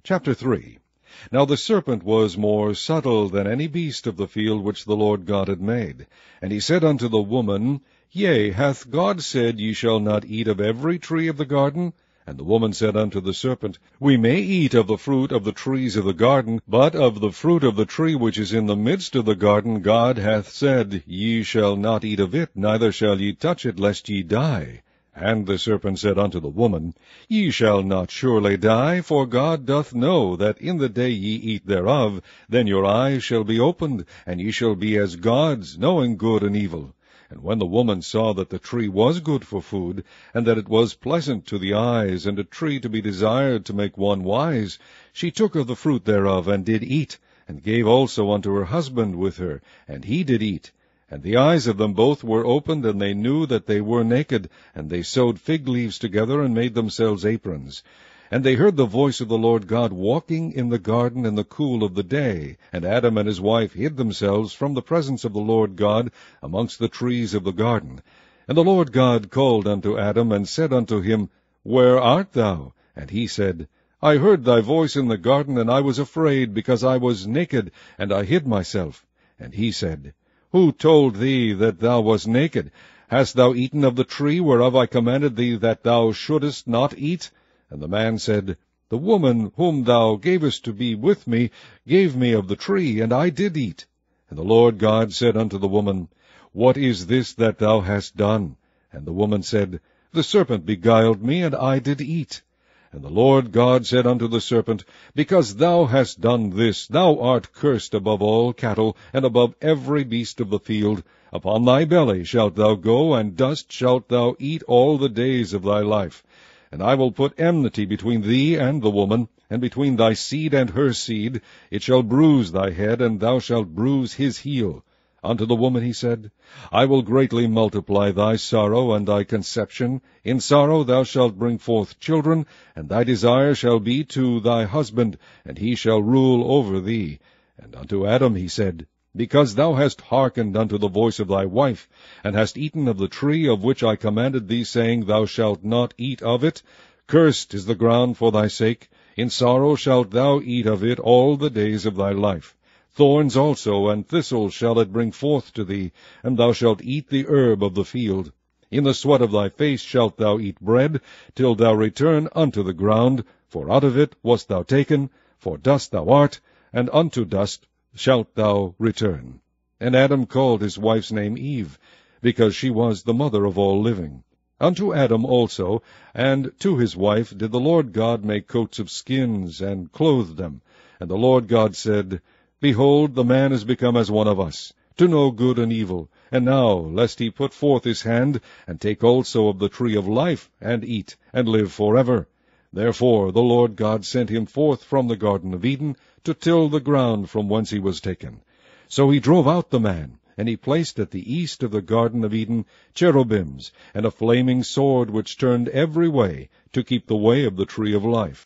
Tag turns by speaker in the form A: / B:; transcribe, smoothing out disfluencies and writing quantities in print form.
A: Chapter 3. Now the serpent was more subtle than any beast of the field which the Lord God had made. And he said unto the woman, Yea, hath God said, Ye shall not eat of every tree of the garden? And the woman said unto the serpent, We may eat of the fruit of the trees of the garden, but of the fruit of the tree which is in the midst of the garden God hath said, Ye shall not eat of it, neither shall ye touch it, lest ye die. And the serpent said unto the woman, Ye shall not surely die, for God doth know that in the day ye eat thereof, then your eyes shall be opened, and ye shall be as gods, knowing good and evil. And when the woman saw that the tree was good for food, and that it was pleasant to the eyes, and a tree to be desired to make one wise, she took of the fruit thereof, and did eat, and gave also unto her husband with her, and he did eat. And the eyes of them both were opened, and they knew that they were naked, and they sewed fig leaves together, and made themselves aprons. And they heard the voice of the Lord God walking in the garden in the cool of the day. And Adam and his wife hid themselves from the presence of the Lord God amongst the trees of the garden. And the Lord God called unto Adam, and said unto him, Where art thou? And he said, I heard thy voice in the garden, and I was afraid, because I was naked, and I hid myself. And he said, Who told thee that thou wast naked? Hast thou eaten of the tree whereof I commanded thee that thou shouldest not eat? And the man said, The woman whom thou gavest to be with me gave me of the tree, and I did eat. And the Lord God said unto the woman, What is this that thou hast done? And the woman said, The serpent beguiled me, and I did eat. And the Lord God said unto the serpent, Because thou hast done this, thou art cursed above all cattle, and above every beast of the field. Upon thy belly shalt thou go, and dust shalt thou eat all the days of thy life. And I will put enmity between thee and the woman, and between thy seed and her seed. It shall bruise thy head, and thou shalt bruise his heel. Unto the woman he said, I will greatly multiply thy sorrow and thy conception. In sorrow thou shalt bring forth children, and thy desire shall be to thy husband, and he shall rule over thee. And unto Adam he said, Because thou hast hearkened unto the voice of thy wife, and hast eaten of the tree of which I commanded thee, saying, Thou shalt not eat of it, cursed is the ground for thy sake. In sorrow shalt thou eat of it all the days of thy life. Thorns also and thistles shall it bring forth to thee, and thou shalt eat the herb of the field. In the sweat of thy face shalt thou eat bread, till thou return unto the ground, for out of it wast thou taken, for dust thou art, and unto dust shalt thou return. And Adam called his wife's name Eve, because she was the mother of all living. Unto Adam also, and to his wife, did the Lord God make coats of skins, and clothed them. And the Lord God said, Behold, the man is become as one of us, to know good and evil. And now, lest he put forth his hand, and take also of the tree of life, and eat, and live forever. Therefore the Lord God sent him forth from the Garden of Eden, to till the ground from whence he was taken. So he drove out the man, and he placed at the east of the Garden of Eden cherubims, and a flaming sword which turned every way, to keep the way of the tree of life.